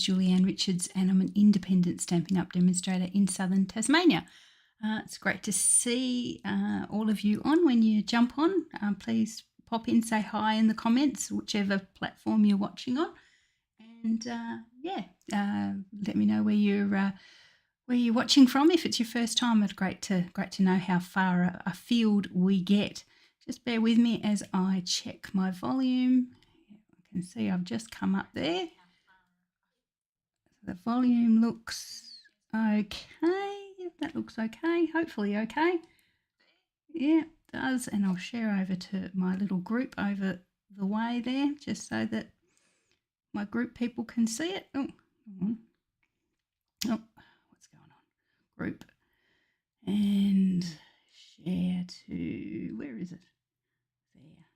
is Julianne Richards and I'm an independent Stampin' Up! Demonstrator in southern Tasmania. It's great to see all of you on when you jump on. Please pop in, say hi in the comments, whichever platform you're watching on. And let me know where you're watching from. If it's your first time, it's great to know how far a field we get. Just bear with me as I check my volume. You can see I've just come up there. The volume looks okay. That looks okay. Hopefully okay. Yeah, it does. And I'll share over to my little group over the way there, just so that my group people can see it. Oh, what's going on? Group. And share to, where is it? There.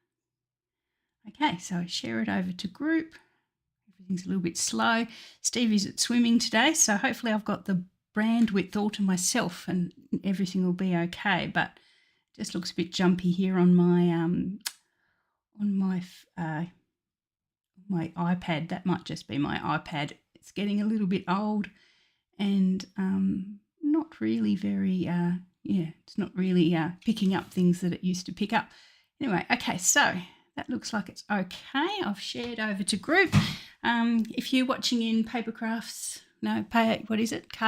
Okay, so I share it over to group. Everything's a little bit slow. Stevie's at swimming today, so hopefully I've got the brand width all to myself and everything will be okay. But it just looks a bit jumpy here on my iPad. That might just be my iPad. It's getting a little bit old and not really very it's not really picking up things that it used to pick up. Anyway, okay, so that looks like it's okay. I've shared over to group. If you're watching in card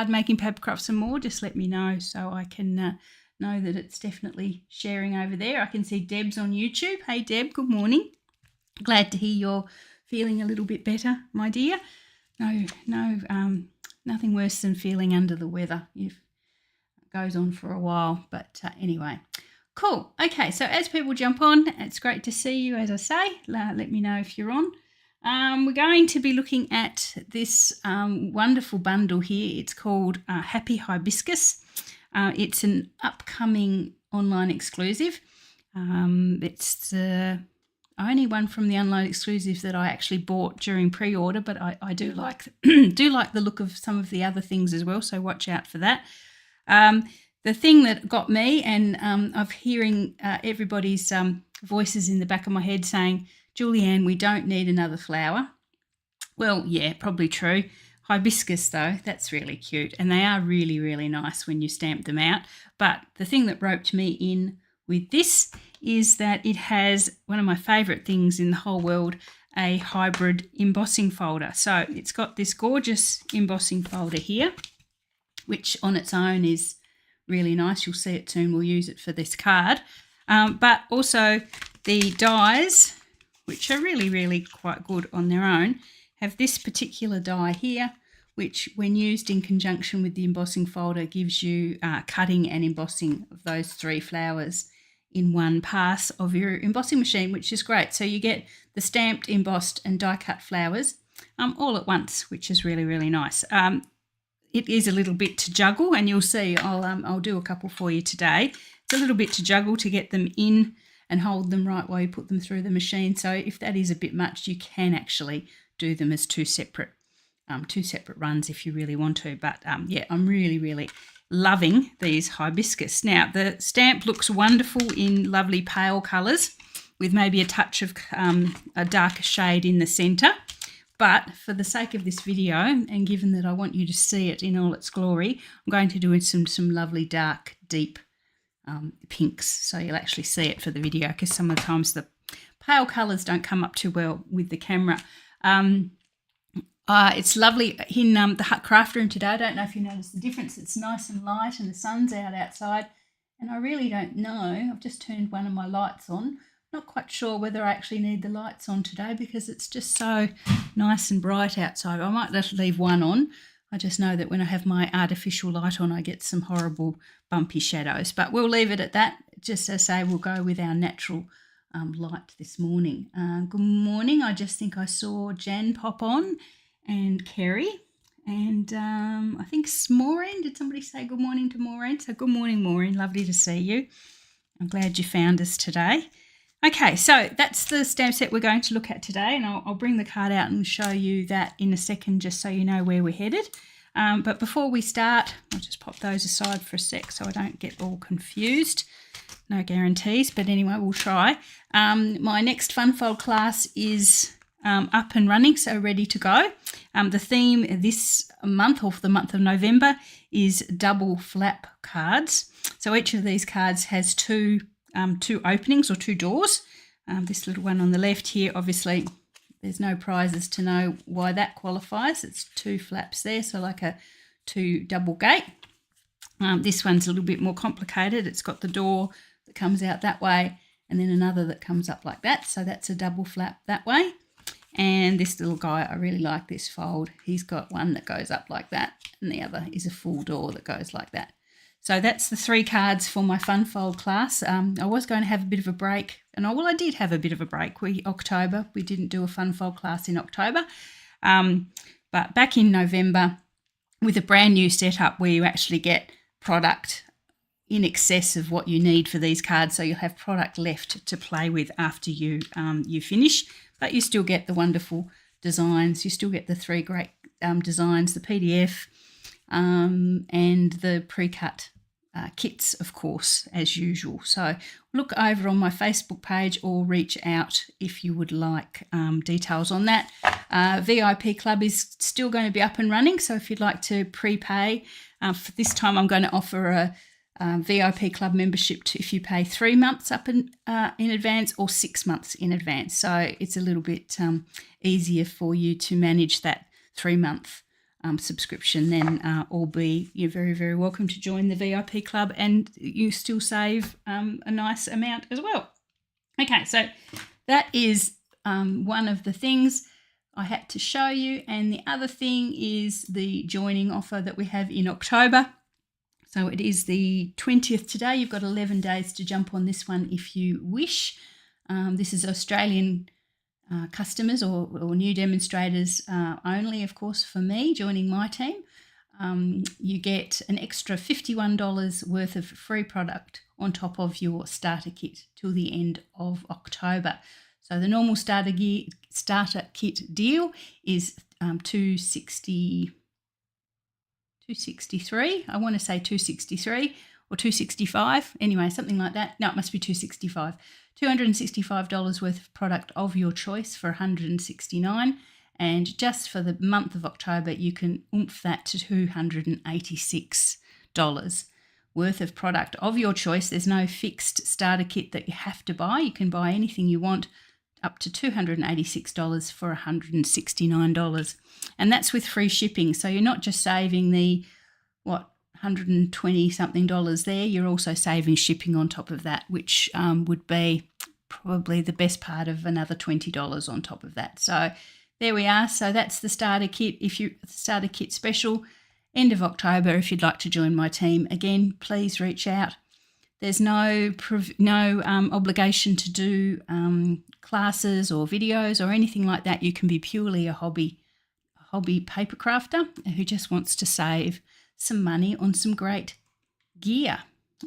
making, paper crafts and more, just let me know so I can know that it's definitely sharing over there. I can see Deb's on YouTube. Hey Deb, good morning. Glad to hear you're feeling a little bit better, my dear. Nothing worse than feeling under the weather. It goes on for a while, but anyway. Cool. Okay, so as people jump on, it's great to see you, as I say. Let me know if you're on. We're going to be looking at this wonderful bundle here. It's called Happy Hibiscus. It's an upcoming online exclusive. It's the only one from the online exclusives that I actually bought during pre-order, but I do like the look of some of the other things as well, so watch out for that. The thing that got me, and I'm hearing everybody's voices in the back of my head saying, Julianne, we don't need another flower. Well, yeah, probably true. Hibiscus, though, that's really cute. And they are really, really nice when you stamp them out. But the thing that roped me in with this is that it has one of my favourite things in the whole world, a hybrid embossing folder. So it's got this gorgeous embossing folder here, which on its own is really nice. You'll see it soon. We'll use it for this card. But also the dies, which are really, really quite good on their own, have this particular die here, which when used in conjunction with the embossing folder gives you cutting and embossing of those three flowers in one pass of your embossing machine, which is great. So you get the stamped, embossed and die cut flowers all at once, which is really, really nice. It is a little bit to juggle, and you'll see I'll do a couple for you today. It's a little bit to juggle to get them in and hold them right while you put them through the machine. So if that is a bit much, you can actually do them as two separate runs if you really want to. But yeah, I'm really, really loving these hibiscus. Now, the stamp looks wonderful in lovely pale colours with maybe a touch of a darker shade in the centre. But for the sake of this video, and given that I want you to see it in all its glory, I'm going to do some lovely dark, deep pinks, so you'll actually see it for the video, because some of the times the pale colours don't come up too well with the camera. It's lovely in the Hut Craft Room today. I don't know if you noticed the difference. It's nice and light and the sun's out outside, and I really don't know. I've just turned one of my lights on. Not quite sure whether I actually need the lights on today because it's just so nice and bright outside. I might just leave one on. I just know that when I have my artificial light on, I get some horrible bumpy shadows. But we'll leave it at that. Just as I say, we'll go with our natural light this morning. Good morning. I just think I saw Jan pop on and Kerry. And I think Maureen. Did somebody say good morning to Maureen? So good morning, Maureen. Lovely to see you. I'm glad you found us today. Okay, so that's the stamp set we're going to look at today, and I'll bring the card out and show you that in a second just so you know where we're headed. But before we start, I'll just pop those aside for a sec so I don't get all confused. No guarantees, but anyway, we'll try. My next Fun Fold class is up and running, so ready to go. The theme this month, or for the month of November, is double flap cards. So each of these cards has two openings or two doors. This little one on the left here, obviously there's no prizes to know why that qualifies. It's two flaps there, so like a two double gate. This one's a little bit more complicated. It's got the door that comes out that way and then another that comes up like that. So that's a double flap that way. And this little guy, I really like this fold. He's got one that goes up like that and the other is a full door that goes like that. So that's the 3 cards for my fun fold class. I was going to have a bit of a break, and I did have a bit of a break. October, we didn't do a fun fold class in October. But back in November, with a brand new setup where you actually get product in excess of what you need for these cards, so you'll have product left to play with after you finish, but you still get the wonderful designs. You still get the 3 great designs, the PDF, and the pre-cut kits, of course, as usual. So look over on my Facebook page or reach out if you would like details on that. VIP Club is still going to be up and running, so if you'd like to prepay, for this time I'm going to offer a VIP Club membership if you pay 3 months up in advance or 6 months in advance. So it's a little bit easier for you to manage that 3-month subscription. Then you're very, very welcome to join the VIP Club, and you still save a nice amount as well. Okay, so that is one of the things I had to show you, and the other thing is the joining offer that we have in October. So it is the 20th today. You've got 11 days to jump on this one if you wish. This is Australian customers or new demonstrators only, of course, for me joining my team. You get an extra $51 worth of free product on top of your starter kit till the end of October. So the normal starter kit deal is $263. I want to say $263 or $265. Anyway, something like that. No, it must be $265. $265 worth of product of your choice for $169, and just for the month of October you can oomph that to $286 worth of product of your choice. There's no fixed starter kit that you have to buy. You can buy anything you want up to $286 for $169, and that's with free shipping. So you're not just saving the $120 something there, you're also saving shipping on top of that, which would be probably the best part of another $20 on top of that. So there we are. So that's the starter kit. Starter kit special, end of October. If you'd like to join my team, again, please reach out. There's no obligation to do classes or videos or anything like that. You can be purely a hobby paper crafter who just wants to save some money on some great gear.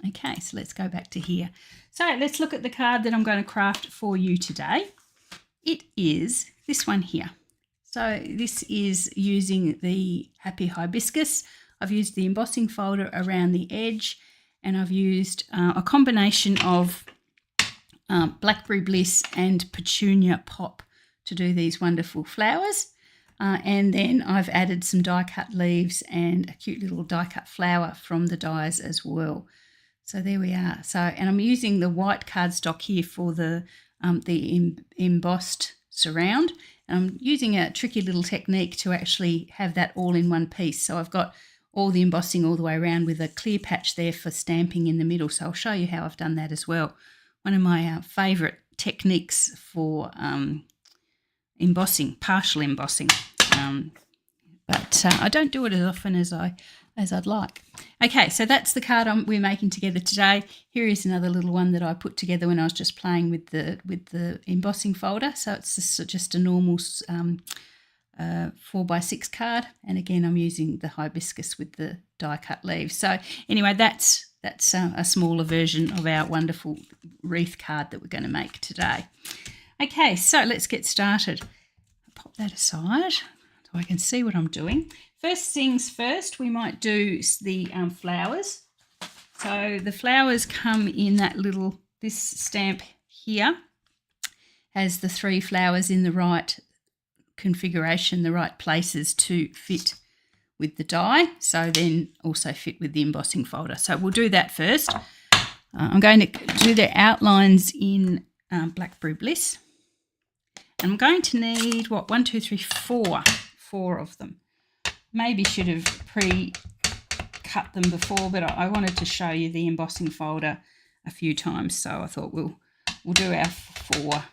Okay, so let's go back to here. So let's look at the card that I'm going to craft for you today. It is this one here. So this is using the Happy Hibiscus. I've used the embossing folder around the edge, and I've used a combination of Blackberry Bliss and Petunia Pop to do these wonderful flowers. And then I've added some die-cut leaves and a cute little die-cut flower from the dies as well. So there we are. So, and I'm using the white cardstock here for the embossed surround. And I'm using a tricky little technique to actually have that all in one piece. So I've got all the embossing all the way around with a clear patch there for stamping in the middle. So I'll show you how I've done that as well. One of my favourite techniques for embossing, partial embossing. But I don't do it as often as I'd like. Okay, so that's the card we're making together today. Here is another little one that I put together when I was just playing with the embossing folder. So it's just a normal 4x6 card, and again I'm using the hibiscus with the die cut leaves. So anyway, that's a smaller version of our wonderful wreath card that we're going to make today. Okay, so let's get started. I'll pop that aside so I can see what I'm doing. First things first, we might do the flowers. So the flowers come in this stamp here has the 3 flowers in the right configuration, the right places to fit with the die, so then also fit with the embossing folder. So we'll do that first. I'm going to do the outlines in Blackberry Bliss. And I'm going to need, what, 1, 2, 3, 4. 4 of them. Maybe should have pre-cut them before, but I wanted to show you the embossing folder a few times, so I thought we'll do our 4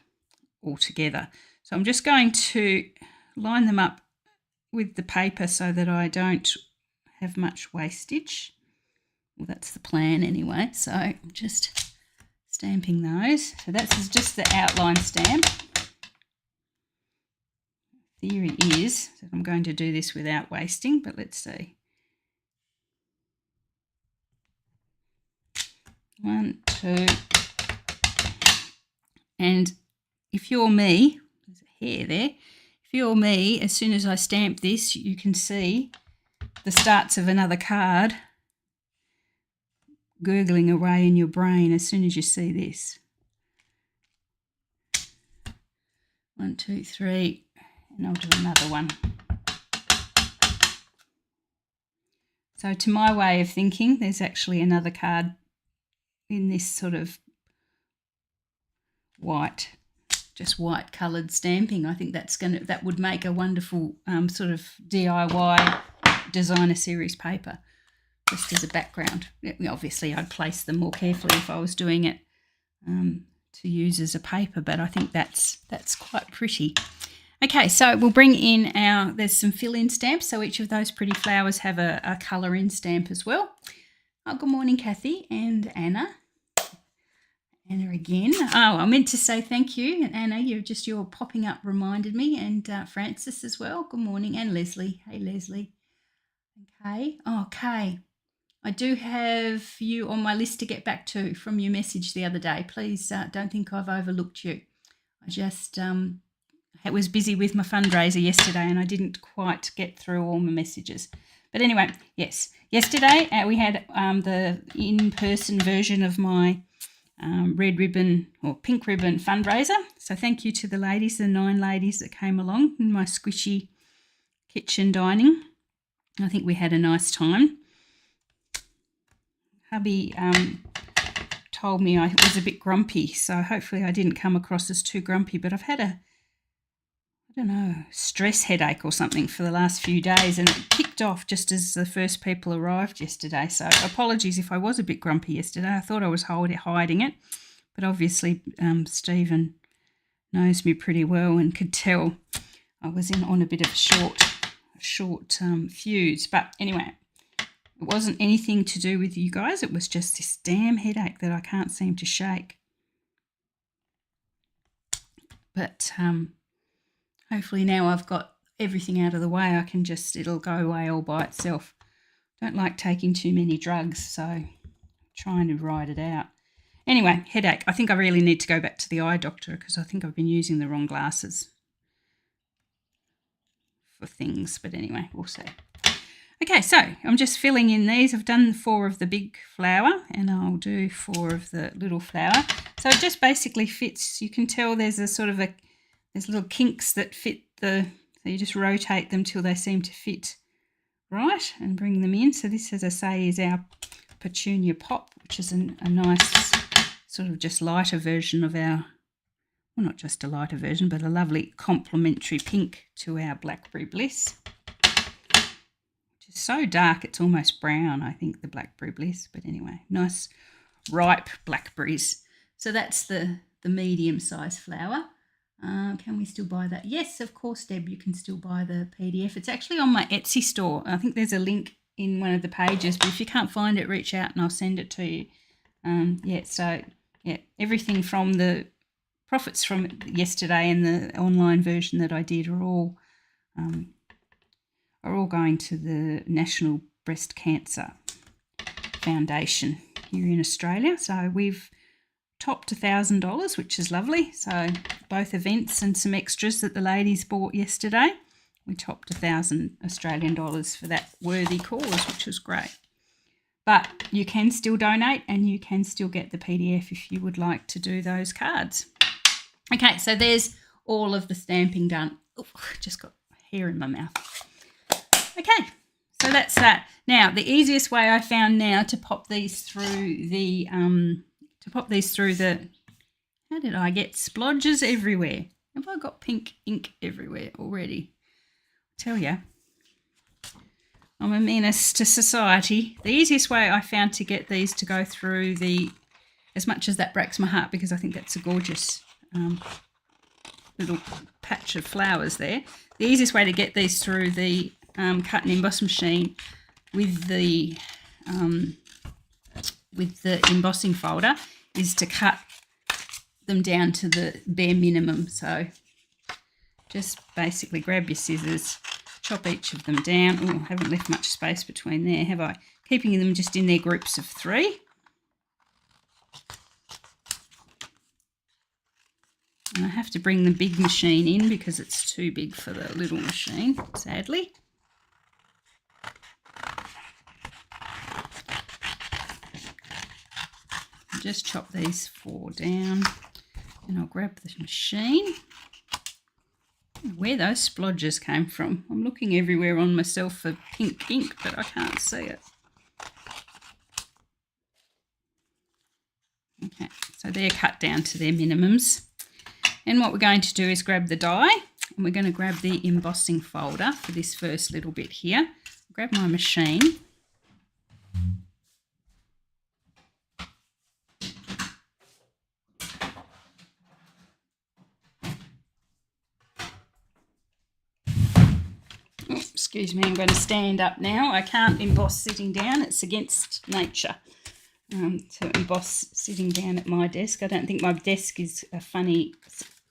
all together. So I'm just going to line them up with the paper so that I don't have much wastage. Well, that's the plan anyway. So I'm just stamping those. So that's just the outline stamp. Theory is that I'm going to do this without wasting, but let's see. 1, 2. And if you're me, there's a hair there. If you're me, as soon as I stamp this, you can see the starts of another card gurgling away in your brain as soon as you see this. 1, 2, 3, and I'll do another one. So to my way of thinking, there's actually another card in this sort of white, just white coloured stamping. I think that would make a wonderful sort of DIY designer series paper, just as a background. Obviously, I'd place them more carefully if I was doing it to use as a paper, but I think that's quite pretty. Okay, so we'll bring in there's some fill-in stamps, so each of those pretty flowers have a colour-in stamp as well. Oh, good morning, Kathy and Anna. Anna again. Oh, I meant to say thank you. And Anna, your popping up reminded me, and Francis as well. Good morning. And Leslie. Hey, Leslie. Okay. Oh, Kay. I do have you on my list to get back to from your message the other day. Please don't think I've overlooked you. I just was busy with my fundraiser yesterday and I didn't quite get through all my messages. But anyway, yes. Yesterday we had the in-person version of my red ribbon or pink ribbon fundraiser. So thank you to the ladies, the 9 ladies that came along in my squishy kitchen dining. I think we had a nice time. Hubby told me I was a bit grumpy, so hopefully I didn't come across as too grumpy, but I've had stress headache or something for the last few days, and it kicked off just as the first people arrived yesterday. So apologies if I was a bit grumpy yesterday. I thought I was hiding it, but obviously Stephen knows me pretty well and could tell I was on a bit of a short fuse. But anyway, it wasn't anything to do with you guys. It was just this damn headache that I can't seem to shake. But hopefully now I've got everything out of the way, it'll go away all by itself. Don't like taking too many drugs, so trying to ride it out. Anyway, headache. I think I really need to go back to the eye doctor because I think I've been using the wrong glasses for things. But anyway, we'll see. Okay, so I'm just filling in these. I've done 4 of the big flower and I'll do 4 of the little flower. So it just basically fits. You can tell there's there's little kinks that fit so you just rotate them till they seem to fit right and bring them in. So this, as I say, is our Petunia Pop, which is a nice sort of just lighter version of our, well, not just a lighter version, but a lovely complementary pink to our Blackberry Bliss. Which is so dark it's almost brown, I think, the Blackberry Bliss. But anyway, nice ripe blackberries. So that's the medium-sized flower. Can we still buy that? Yes, of course, Deb, you can still buy the PDF. It's actually on my Etsy store. I think there's a link in one of the pages, but if you can't find it, reach out and I'll send it to you. Everything from the profits from yesterday and the online version that I did are all going to the National Breast Cancer Foundation here in Australia. So we've topped $1,000, which is lovely. So both events and some extras that the ladies bought yesterday, we topped $1,000 Australian dollars for that worthy cause, which was great. But you can still donate and you can still get the PDF if you would like to do those cards. Okay, so there's all of the stamping done. Oh, just got hair in my mouth. Okay, so that's that. Now, the easiest way I found now to pop these through the how did I get splodges everywhere? Have I got pink ink everywhere already? I tell you, I'm a menace to society. The easiest way I found to get these to go through as much as that breaks my heart, because I think that's a gorgeous little patch of flowers there. The easiest way to get these through the cut and emboss machine with the embossing folder is to cut them down to the bare minimum. So just basically grab your scissors, chop each of them down. Oh, I haven't left much space between there, have I? Keeping them just in their groups of 3. And I have to bring the big machine in because it's too big for the little machine, sadly. Just chop these 4 down and I'll grab the machine. Where those splodges came from. I'm looking everywhere on myself for pink ink, but I can't see it. Okay, so they're cut down to their minimums. And what we're going to do is grab the die, and we're going to grab the embossing folder for this first little bit here. Grab my machine. Excuse me, I'm going to stand up now. I can't emboss sitting down. It's against nature to emboss sitting down at my desk. I don't think my desk is a funny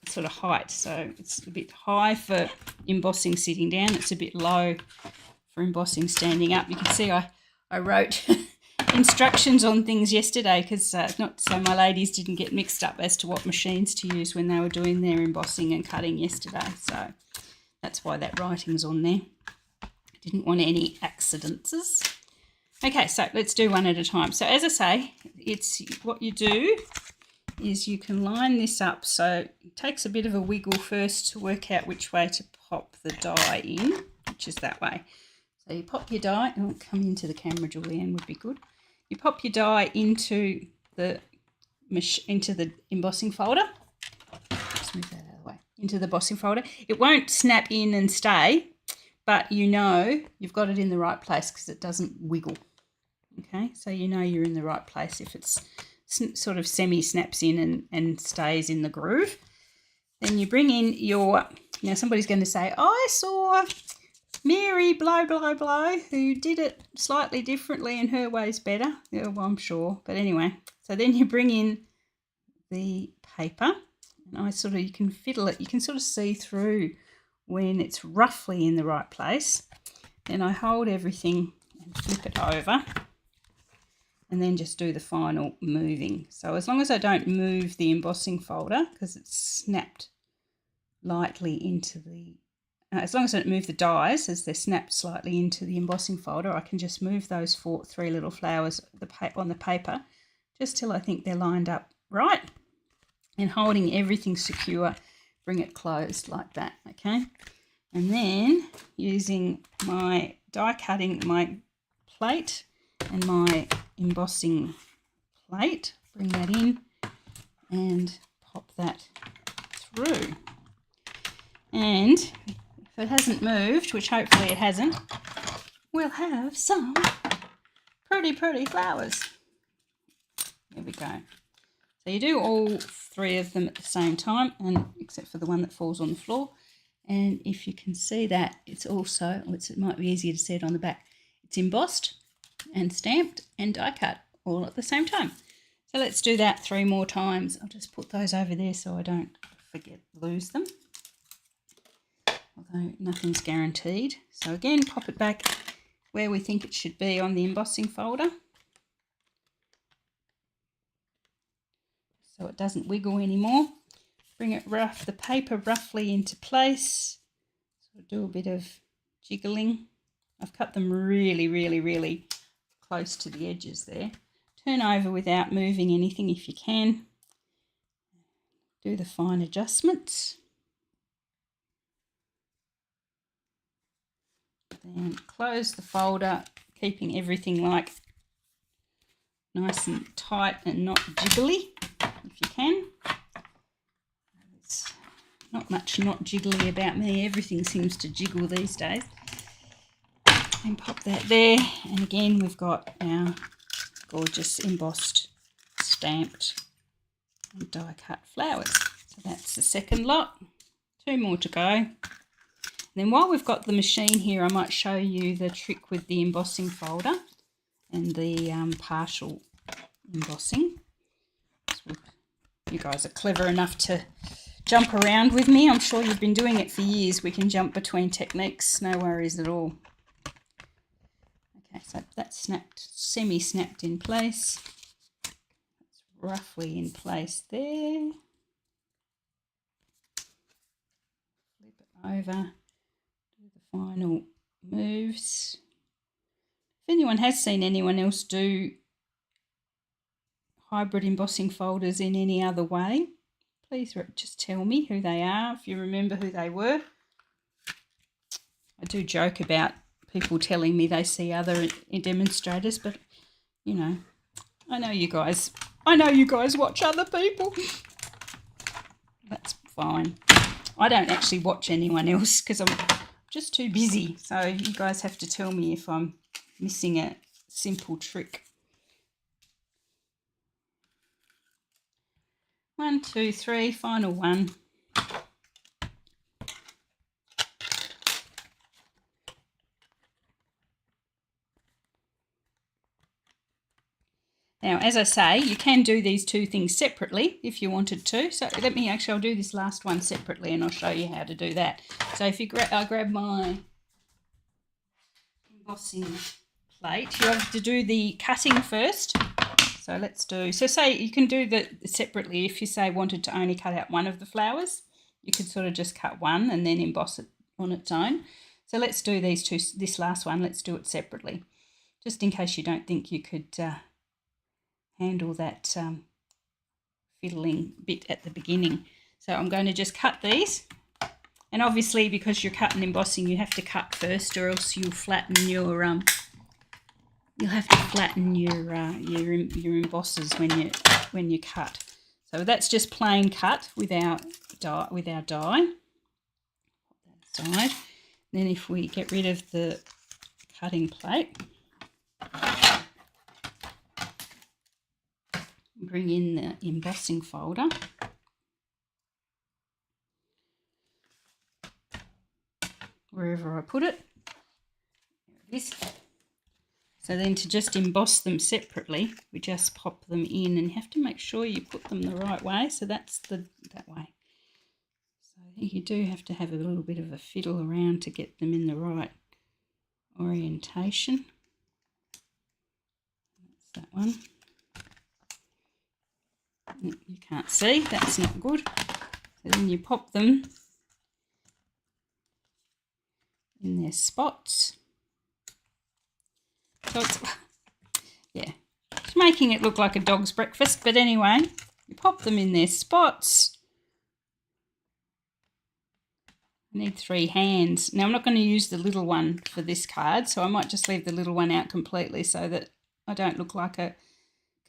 sort of height, so it's a bit high for embossing sitting down. It's a bit low for embossing standing up. You can see I wrote instructions on things yesterday because not so my ladies didn't get mixed up as to what machines to use when they were doing their embossing and cutting yesterday. So that's why that writing's on there. Didn't want any accidents. Okay, so let's do one at a time. So as I say, it's what you do is you can line this up. So it takes a bit of a wiggle first to work out which way to pop the die in, which is that way. So you pop your die, oh, come into the camera, Julianne, would be good. You pop your die into the embossing folder. Just move that out of the way. Into the embossing folder. It won't snap in and stay, but you know you've got it in the right place because it doesn't wiggle. Okay, so you know you're in the right place if it's sort of semi-snaps in and stays in the groove. Then you bring in your, now somebody's going to say, I saw Mary blow, who did it slightly differently and her way's better. Yeah, well, I'm sure. But anyway, so then you bring in the paper and you can fiddle it. You can sort of see through when it's roughly in the right place. Then I hold everything and flip it over and then just do the final moving. So as long as I don't move the embossing folder, because it's snapped lightly into the, as long as I don't move the dies as they're snapped slightly into the embossing folder, I can just move those 3 little flowers on the paper just till I think they're lined up right. And holding everything secure, bring it closed like that, okay? And then using my die cutting, my plate and my embossing plate, bring that in and pop that through. And if it hasn't moved, which hopefully it hasn't, we'll have some pretty flowers. There we go. So you do all 3 of them at the same time, and except for the one that falls on the floor. And if you can see that, it's also, it might be easier to see it on the back, it's embossed and stamped and die cut all at the same time. So let's do that 3 more times. I'll just put those over there so I don't lose them. Although nothing's guaranteed. So again, pop it back where we think it should be on the embossing folder, so it doesn't wiggle anymore. Bring it the paper roughly into place. So do a bit of jiggling. I've cut them really close to the edges there. Turn over without moving anything if you can. Do the fine adjustments. Then close the folder, keeping everything like nice and tight and not jiggly if you can. There's not much not jiggly about me. Everything seems to jiggle these days. And pop that there. And again, we've got our gorgeous embossed, stamped and die cut flowers. So that's the second lot. 2 more to go. Then while we've got the machine here, I might show you the trick with the embossing folder and the partial embossing. So you guys are clever enough to jump around with me. I'm sure you've been doing it for years. We can jump between techniques, no worries at all. Okay, so that's snapped, semi-snapped in place. That's roughly in place there. Flip it over. Final moves. If anyone has seen anyone else do hybrid embossing folders in any other way, please just tell me who they are, if you remember who they were. I do joke about people telling me they see other demonstrators, but you know, I know you guys watch other people. That's fine. I don't actually watch anyone else because I'm just too busy, so you guys have to tell me if I'm missing a simple trick. 1, 2, 3, final one. Now, as I say, you can do these 2 things separately if you wanted to. So I'll do this last one separately and I'll show you how to do that. So if you I grab my embossing plate, you have to do the cutting first. So say you can do that separately. If you say wanted to only cut out one of the flowers, you could sort of just cut one and then emboss it on its own. So let's do these 2, this last one, let's do it separately, just in case you don't think you could handle that fiddling bit at the beginning. So I'm going to just cut these, and obviously because you're cutting embossing, you have to cut first, or else you'll flatten your you'll have to flatten your embosses when you cut. So that's just plain cut without dye. Put that aside. Then if we get rid of the cutting plate, bring in the embossing folder. Wherever I put it. There it is. So then to just emboss them separately, we just pop them in, and you have to make sure you put them the right way. So that's that way. So I think you do have to have a little bit of a fiddle around to get them in the right orientation. That's that one. You can't see, that's not good. So then you pop them in their spots. So it's, yeah, it's making it look like a dog's breakfast, but anyway, you pop them in their spots. I need 3 hands. Now I'm not going to use the little one for this card, so I might just leave the little one out completely so that I don't look like a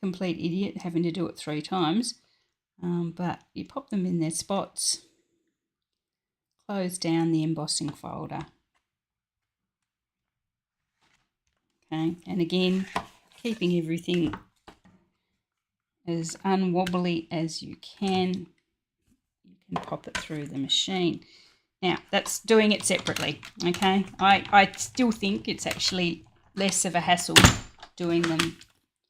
complete idiot having to do it 3 times. But you pop them in their spots, close down the embossing folder. Okay, and again, keeping everything as unwobbly as you can pop it through the machine. Now, that's doing it separately, okay? I still think it's actually less of a hassle doing them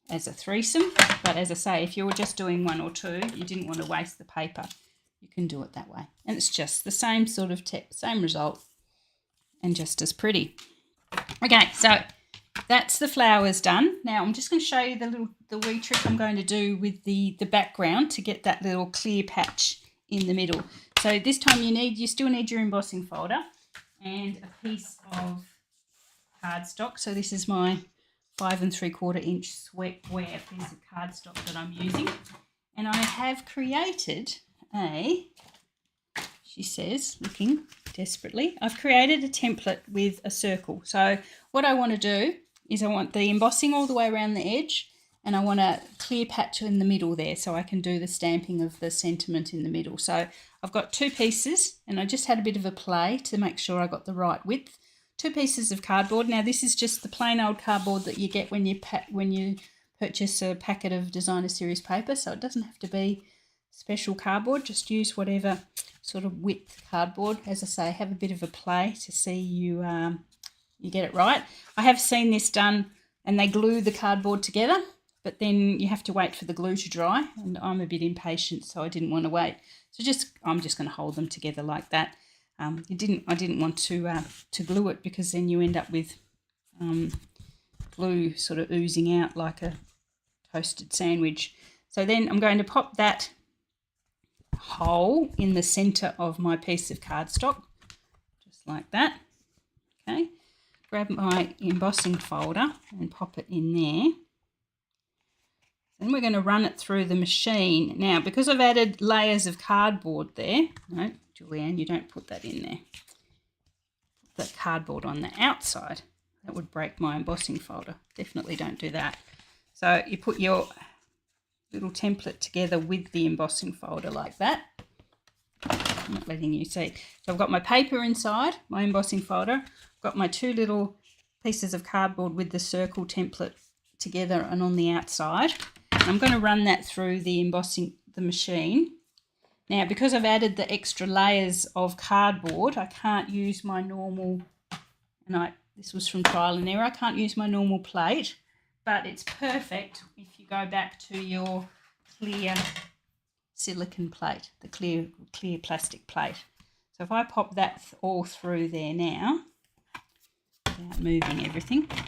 as a threesome, but as I say, if you were just doing 1 or 2, you didn't want to waste the paper, you can do it that way. And it's just the same sort of same result and just as pretty. Okay, so that's the flowers done. Now I'm just going to show you the wee trick I'm going to do with the background to get that little clear patch in the middle. So this time you still need your embossing folder and a piece of cardstock. So this is my 5 3/4 inch square piece of cardstock that I'm using, and I have created she says, looking desperately. I've created a template with a circle. So what I want to do is I want the embossing all the way around the edge, and I want a clear patch in the middle there so I can do the stamping of the sentiment in the middle. So I've got 2 pieces, and I just had a bit of a play to make sure I got the right width. 2 pieces of cardboard. Now this is just the plain old cardboard that you get when you purchase a packet of designer series paper, so it doesn't have to be special cardboard. Just use whatever sort of width cardboard. As I say, have a bit of a play to see you get it right. I have seen this done and they glue the cardboard together, but then you have to wait for the glue to dry, and I'm a bit impatient, so I didn't want to wait. So I'm just going to hold them together like that. I didn't want to glue it, because then you end up with glue sort of oozing out like a toasted sandwich. So then I'm going to pop that hole in the centre of my piece of cardstock, just like that. Okay, grab my embossing folder and pop it in there. Then we're going to run it through the machine. Now, because I've added layers of cardboard there, no, Julianne, you don't put that in there. Put the cardboard on the outside. That would break my embossing folder. Definitely don't do that. So you put your little template together with the embossing folder like that. I'm not letting you see. So I've got my paper inside, my embossing folder. I've got my 2 little pieces of cardboard with the circle template together and on the outside. I'm going to run that through the machine. Now, because I've added the extra layers of cardboard, I can't use my normal, this was from trial and error, I can't use my normal plate, but it's perfect if you go back to your clear silicone plate, the clear plastic plate. So if I pop that all through there now, without moving everything, just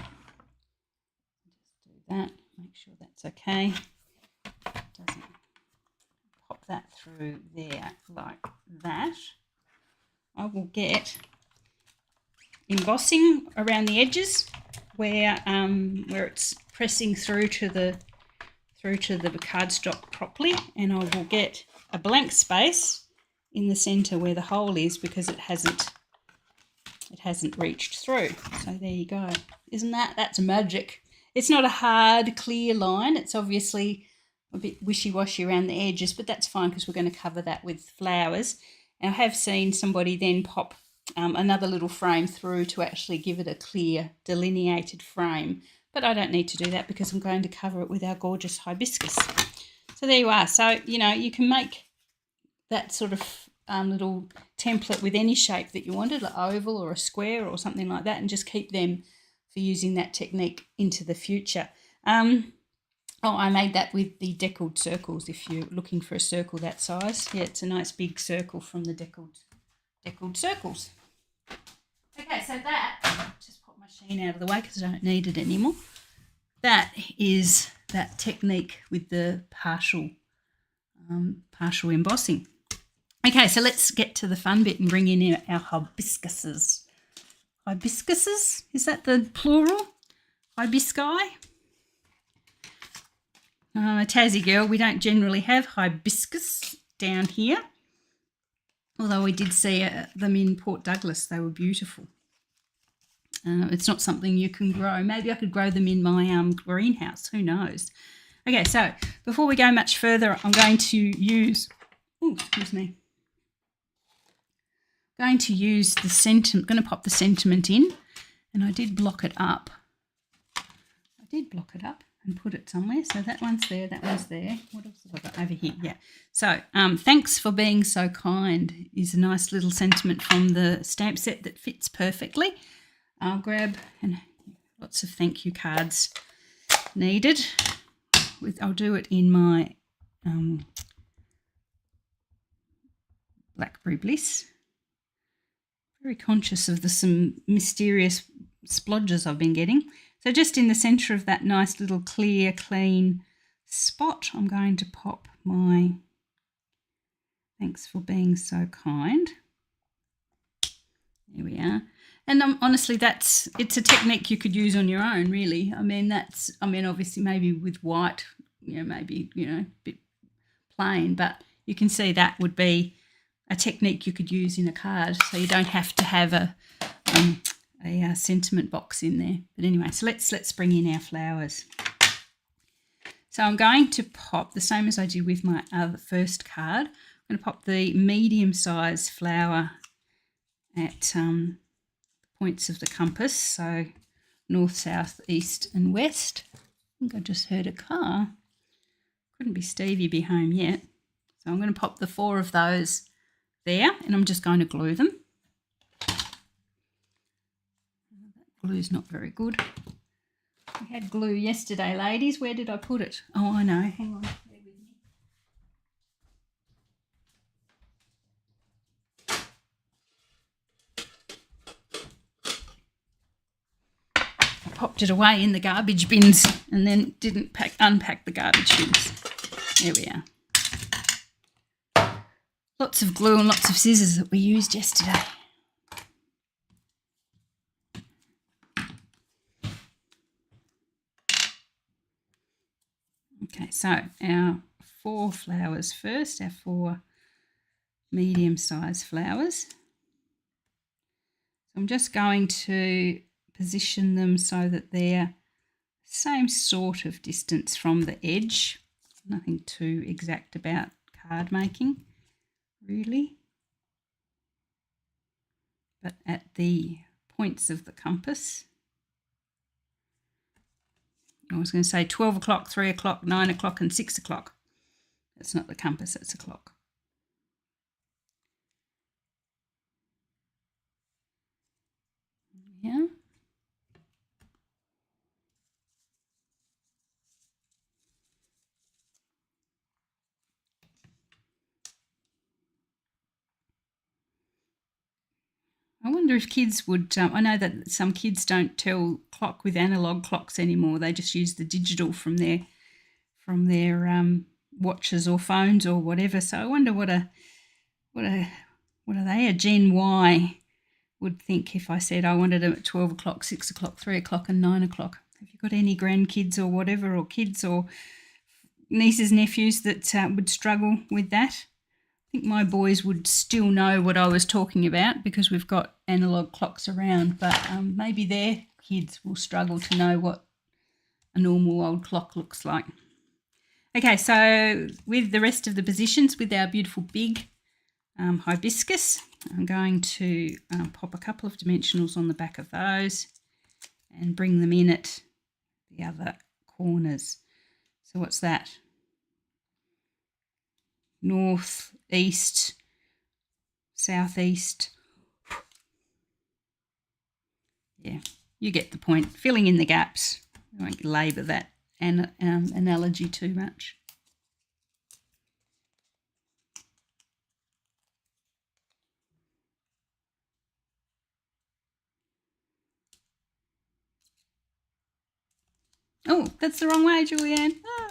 do that, make sure that's okay. Doesn't pop that through there like that. I will get embossing around the edges where it's pressing through to the cardstock properly, and I will get a blank space in the centre where the hole is, because it hasn't reached through. So there you go. That's magic. It's not a hard clear line. It's obviously a bit wishy-washy around the edges, but that's fine because we're going to cover that with flowers. And I have seen somebody then pop another little frame through to actually give it a clear delineated frame, but I don't need to do that because I'm going to cover it with our gorgeous hibiscus. So there you are. So you can make that sort of little template with any shape that you wanted, an oval or a square or something like that, and just keep them for using that technique into the future. I made that with the deckled circles, if you're looking for a circle that size. Yeah, it's a nice big circle from the deckled circles. Okay, so that, just put my sheen out of the way because I don't need it anymore. That is that technique with the partial embossing. Okay, so let's get to the fun bit and bring in our hibiscuses. Hibiscuses? Is that the plural? Hibisci? I'm a Tassie girl. We don't generally have hibiscus down here. Although we did see them in Port Douglas. They were beautiful. It's not something you can grow. Maybe I could grow them in my greenhouse. Who knows? Okay, so before we go much further, I'm going to use... Oh, excuse me. I'm going to use the sentiment. I'm going to pop the sentiment in. And I did block it up. And put it somewhere. So that one's there, that one's there. What else have I got over here? Yeah. So thanks for being so kind is a nice little sentiment from the stamp set that fits perfectly. I'll grab, and lots of thank you cards needed. I'll do it in my Blackberry Bliss. Very conscious of some mysterious splodges I've been getting. So just in the centre of that nice little clear, clean spot, I'm going to pop my thanks for being so kind. There we are. And honestly, it's a technique you could use on your own, really. I mean, obviously maybe with white, maybe, a bit plain, but you can see that would be technique you could use in a card, so you don't have to have a sentiment box in there. But anyway, so let's bring in our flowers. So I'm going to pop, the same as I did with my first card, I'm going to pop the medium-sized flower at the points of the compass, so north, south, east and west. I think I just heard a car. Couldn't be Stevie be home yet. So I'm going to pop the 4 of those there, and I'm just going to glue them. That glue's not very good. We had glue yesterday, ladies. Where did I put it? Oh, I know. Hang on. Bear with me. I popped it away in the garbage bins and then didn't unpack the garbage bins. There we are. Lots of glue and lots of scissors that we used yesterday. Okay, so our 4 flowers first, our 4 medium-sized flowers. So I'm just going to position them so that they're same sort of distance from the edge. Nothing too exact about card making, really. But at the points of the compass. I was going to say 12 o'clock, 3 o'clock, 9 o'clock and 6 o'clock. That's not the compass, that's a clock. Yeah. I wonder if kids would, I know that some kids don't tell clock with analogue clocks anymore. They just use the digital from their watches or phones or whatever. So I wonder what are they, a Gen Y would think if I said I wanted them at 12 o'clock, 6 o'clock, 3 o'clock and 9 o'clock. Have you got any grandkids or whatever, or kids or nieces, nephews that would struggle with that? I think my boys would still know what I was talking about because we've got analogue clocks around, but maybe their kids will struggle to know what a normal old clock looks like. Okay, so with the rest of the positions, with our beautiful big hibiscus, I'm going to pop a couple of dimensionals on the back of those and bring them in at the other corners. So what's that? North, east, southeast. Yeah, you get the point. Filling in the gaps. I won't labour that analogy too much. Oh, that's the wrong way, Julianne. Ah,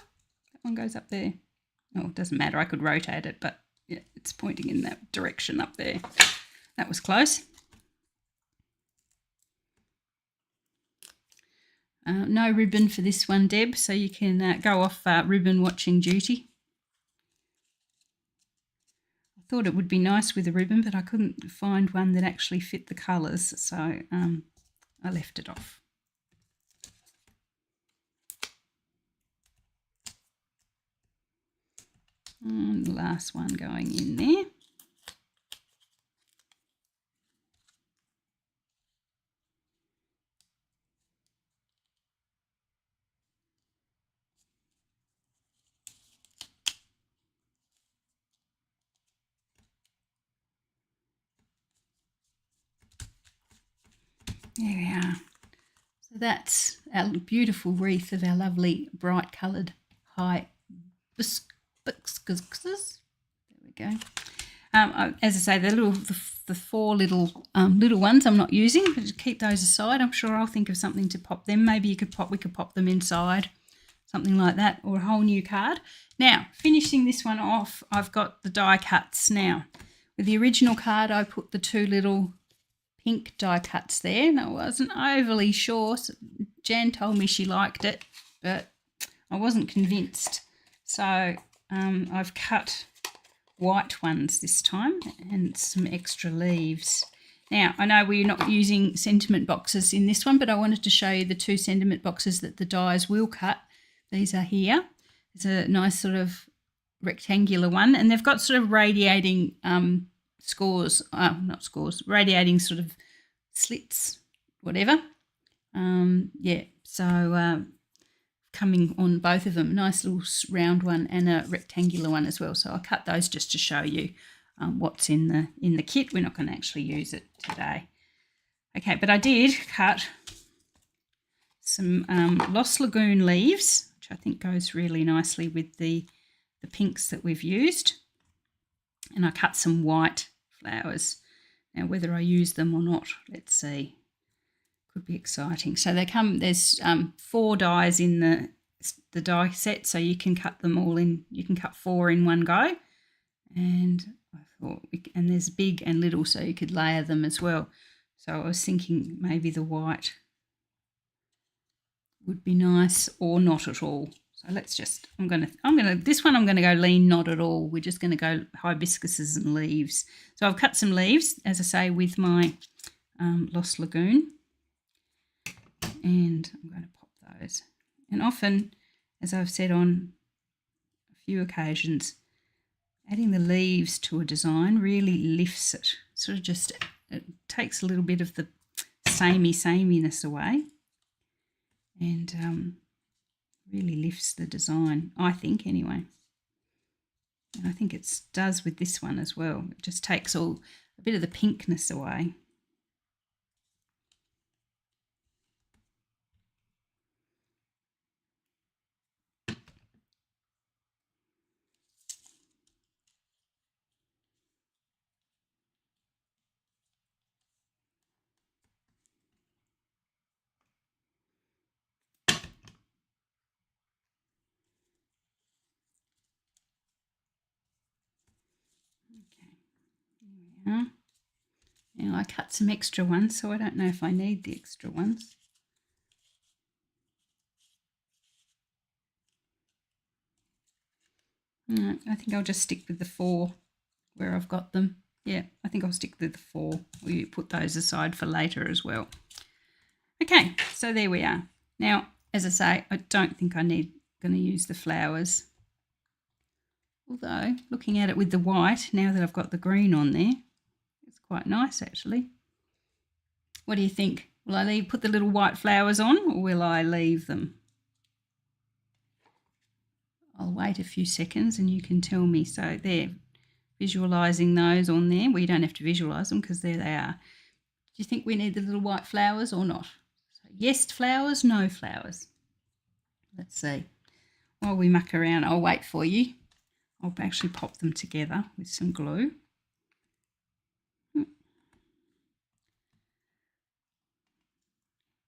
that one goes up there. Oh, it doesn't matter. I could rotate it, but yeah, it's pointing in that direction up there. That was close. No ribbon for this one, Deb, so you can go off ribbon watching duty. I thought it would be nice with a ribbon, but I couldn't find one that actually fit the colours, so I left it off. And the last one going in there. There we are. So that's our beautiful wreath of our lovely bright coloured hibiscus. There we go. As I say, the 4 little ones I'm not using, but just keep those aside. I'm sure I'll think of something to pop them. Maybe we could pop them inside, something like that, or a whole new card. Now, finishing this one off, I've got the die cuts now. With the original card, I put the 2 little pink die cuts there, and I wasn't overly sure. So Jan told me she liked it, but I wasn't convinced. So I've cut white ones this time and some extra leaves. Now, I know we're not using sentiment boxes in this one, but I wanted to show you the 2 sentiment boxes that the dies will cut. These are here. It's a nice sort of rectangular one, and they've got sort of radiating radiating sort of slits, whatever. Yeah, so coming on both of them, nice little round one and a rectangular one as well. So I cut those just to show you what's in the kit. We're not going to actually use it today. Okay, but I did cut some Lost Lagoon leaves, which I think goes really nicely with the pinks that we've used. And I cut some white flowers. Now, whether I use them or not, let's see. Could be exciting. So there's 4 dies in the die set, so you can cut them all in. You can cut 4 in one go. And I thought, and there's big and little, so you could layer them as well. So I was thinking maybe the white would be nice, or not at all. So let's just, this one I'm gonna go lean not at all. We're just gonna go hibiscuses and leaves. So I've cut some leaves, as I say, with my Lost Lagoon, and I'm going to pop those. And often, as I've said on a few occasions, adding the leaves to a design really lifts it. Sort of just, it takes a little bit of the sameness away, and really lifts the design, I think, anyway. And I think it does with this one as well. It just takes a bit of the pinkness away. Now I cut some extra ones, so I don't know if I need the extra ones. No, I think I'll just stick with the 4 where I've got them. Yeah, I think I'll stick with the 4. We put those aside for later as well. Okay, so there we are. Now, as I say, I don't think I'm going to use the flowers. Although, looking at it with the white, now that I've got the green on there, it's quite nice actually. What do you think? Will I put the little white flowers on, or will I leave them? I'll wait a few seconds and you can tell me. So there, visualising those on there. Well, you don't have to visualise them because there they are. Do you think we need the little white flowers or not? So yes flowers, no flowers. Let's see. While we muck around, I'll wait for you. I'll actually pop them together with some glue.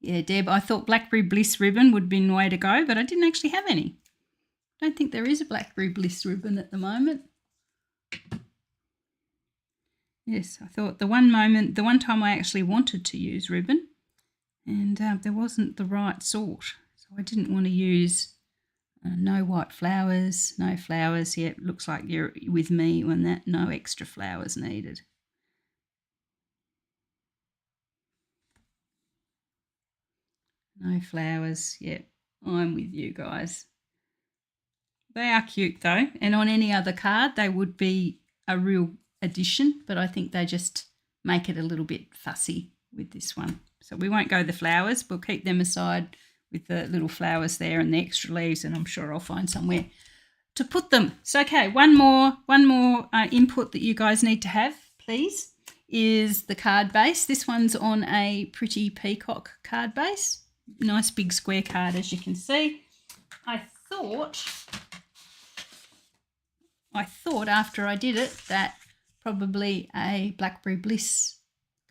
Yeah, Deb, I thought Blackberry Bliss ribbon would be the way to go, but I didn't actually have any. I don't think there is a Blackberry Bliss ribbon at the moment. Yes, I thought the one time I actually wanted to use ribbon, and there wasn't the right sort. So I didn't want to use no white flowers, no flowers. Yeah, it looks like you're with me on that. No extra flowers needed. No flowers. Yeah, I'm with you guys. They are cute though, and on any other card they would be a real addition, but I think they just make it a little bit fussy with this one. So we won't go the flowers. We'll keep them aside with the little flowers there and the extra leaves, and I'm sure I'll find somewhere to put them. So okay, one more input that you guys need to have, please, is the card base. This one's on a Pretty Peacock card base. Nice big square card, as you can see. I thought after I did it that probably a Blackberry Bliss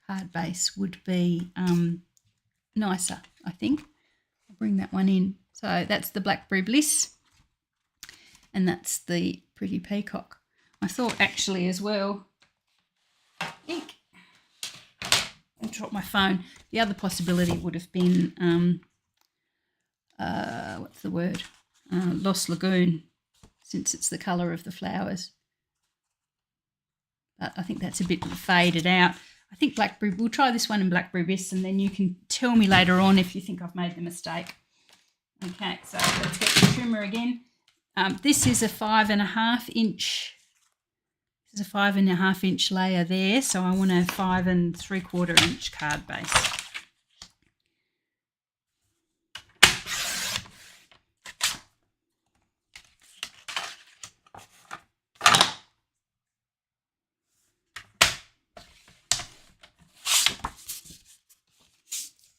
card base would be nicer, I think. I'll bring that one in. So that's the Blackberry Bliss, and that's the Pretty Peacock. I thought actually as well, eek, I dropped my phone. The other possibility would have been, what's the word? Lost Lagoon, since it's the colour of the flowers. I think that's a bit faded out. I think blackberry, we'll try this one in blackberry bliss, and then you can tell me later on if you think I've made the mistake. Okay, so let's get the trimmer again. This is a 5.5 inch. This is a 5.5 inch layer there, so I want a 5 3/4 inch card base.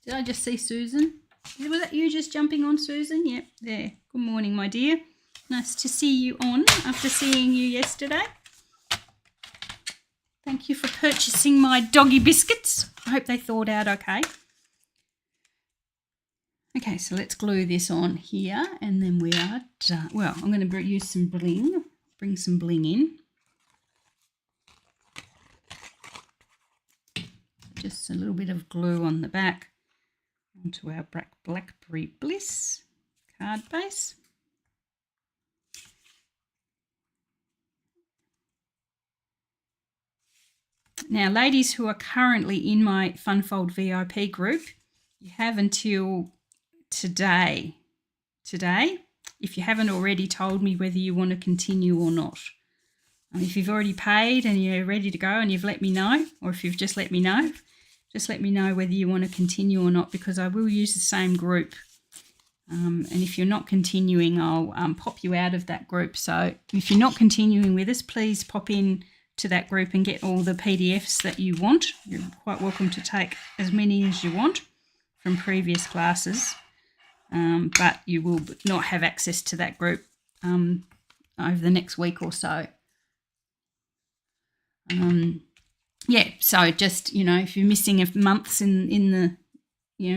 Did I just see Susan? Was that you just jumping on, Susan? Yep, there. Good morning, my dear. Nice to see you on after seeing you yesterday. Thank you for purchasing my doggy biscuits. I hope they thawed out okay. Okay, so let's glue this on here, and then we are done. Well, I'm going to use some bling. Bring some bling in. Just a little bit of glue on the back onto our Blackberry Bliss card base. Now, ladies who are currently in my Funfold VIP group, you have until today, if you haven't already told me whether you want to continue or not. If you've already paid and you're ready to go and you've let me know, or if you've just let me know whether you want to continue or not, because I will use the same group. And if you're not continuing, I'll pop you out of that group. So if you're not continuing with us, please pop in to that group and get all the PDFs that you want. You're quite welcome to take as many as you want from previous classes, but you will not have access to that group over the next week or so. Yeah, so just, if you're missing months in the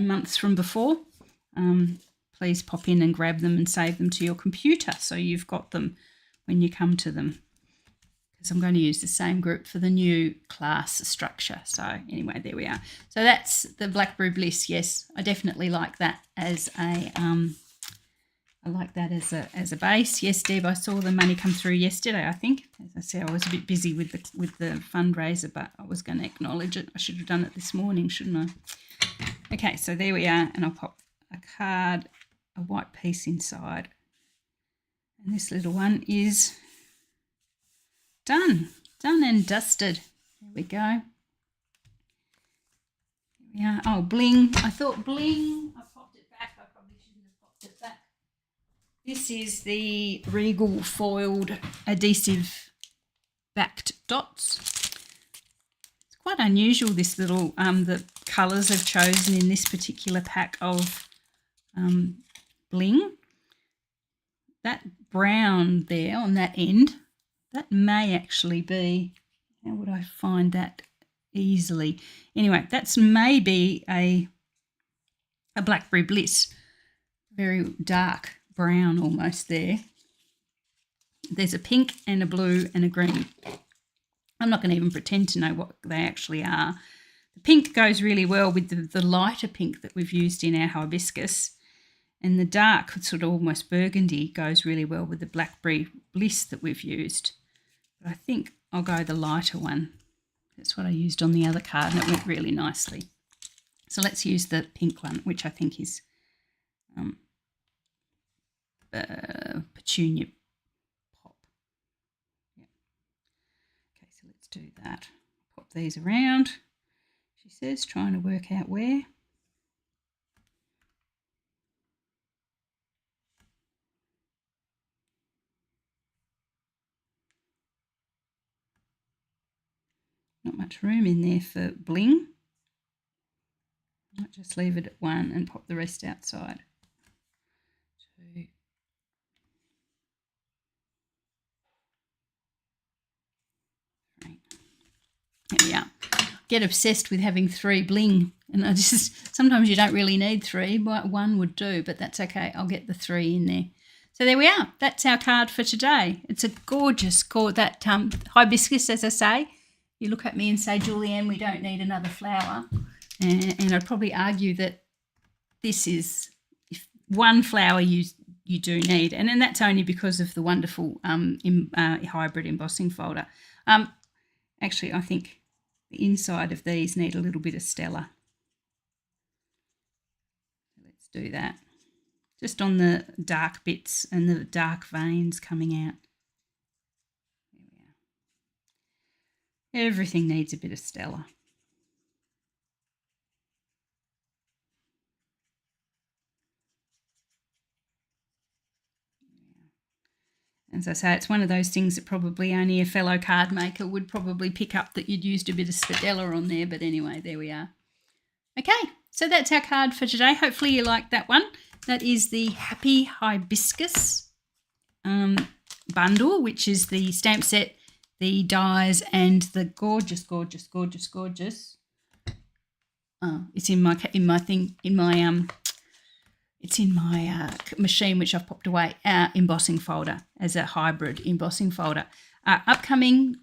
months from before, please pop in and grab them and save them to your computer so you've got them when you come to them. Because I'm going to use the same group for the new class structure. So anyway, there we are. So that's the Blackberry Bliss. Yes, I definitely like that as a as a base. Yes, Deb, I saw the money come through yesterday, I think. As I said, I was a bit busy with the fundraiser, but I was going to acknowledge it. I should have done it this morning, shouldn't I? Okay, so there we are, and I'll pop a card, a white piece inside. And this little one is done and dusted. There we go. Here we are. Oh, bling. I thought bling. I popped it back. I probably shouldn't have popped it back. This is the Regal foiled adhesive backed dots. It's quite unusual, this little, the colours I've chosen in this particular pack of bling. That brown there on that end, that may actually be, how would I find that easily? Anyway, that's maybe a Blackberry Bliss, very dark brown almost there. There's a pink and a blue and a green. I'm not going to even pretend to know what they actually are. The pink goes really well with the lighter pink that we've used in our hibiscus, and the dark, sort of almost burgundy, goes really well with the Blackberry Bliss that we've used. But I think I'll go the lighter one. That's what I used on the other card, and it went really nicely. So let's use the pink one, which I think is Petunia Pop. Yep. Okay, so let's do that. Pop these around, she says, trying to work out where. Not much room in there for bling. I might just leave it at 1 and pop the rest outside. 2. There we are. Get obsessed with having 3 bling, and I just, sometimes you don't really need 3, but 1 would do, but that's okay. I'll get the 3 in there. So there we are. That's our card for today. It's a gorgeous, that hibiscus, as I say. You look at me and say, Julianne, we don't need another flower. And I'd probably argue that this is one flower you do need. And then that's only because of the wonderful hybrid embossing folder. Actually, I think the inside of these need a little bit of Stella. Let's do that. Just on the dark bits and the dark veins coming out. There we are. Everything needs a bit of Stella. As I say, it's one of those things that probably only a fellow card maker would probably pick up, that you'd used a bit of Stella on there. But anyway, there we are. Okay, so that's our card for today. Hopefully you liked that one. That is the Happy Hibiscus bundle, which is the stamp set, the dies, and the gorgeous, gorgeous, gorgeous, gorgeous. It's in my machine, which I've popped away, embossing folder, as a hybrid embossing folder. Upcoming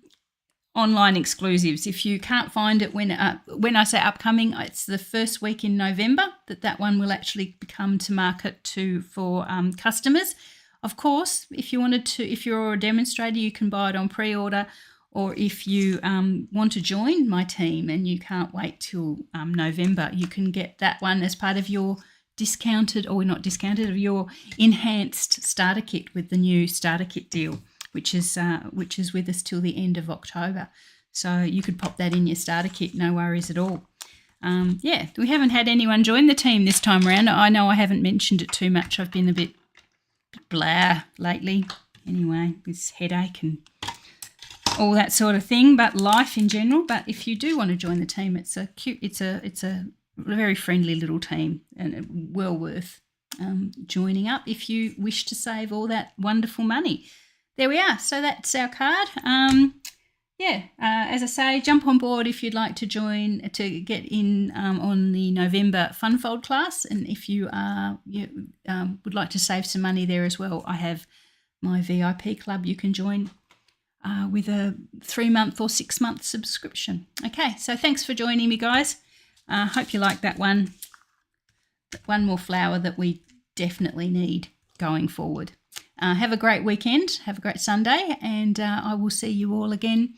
online exclusives. If you can't find it when I say upcoming, it's the first week in November that one will actually come to market for customers. Of course, if you're a demonstrator, you can buy it on pre-order, or if you want to join my team and you can't wait till November, you can get that one as part of your discounted, or not discounted, of your enhanced starter kit with the new starter kit deal, which is with us till the end of October. So you could pop that in your starter kit, no worries at all. We haven't had anyone join the team this time around. I know I haven't mentioned it too much. I've been a bit blah lately. Anyway, this headache and all that sort of thing, but life in general. But if you do want to join the team, it's a very friendly little team, and well worth joining up if you wish to save all that wonderful money. There we are. So that's our card. As I say, jump on board if you'd like to join to get in on the November Funfold class, and if you would like to save some money there as well, I have my VIP club you can join with a 3-month or 6-month subscription. Okay, so thanks for joining me, guys. Hope you like that one. One more flower that we definitely need going forward. Have a great weekend. Have a great Sunday, and I will see you all again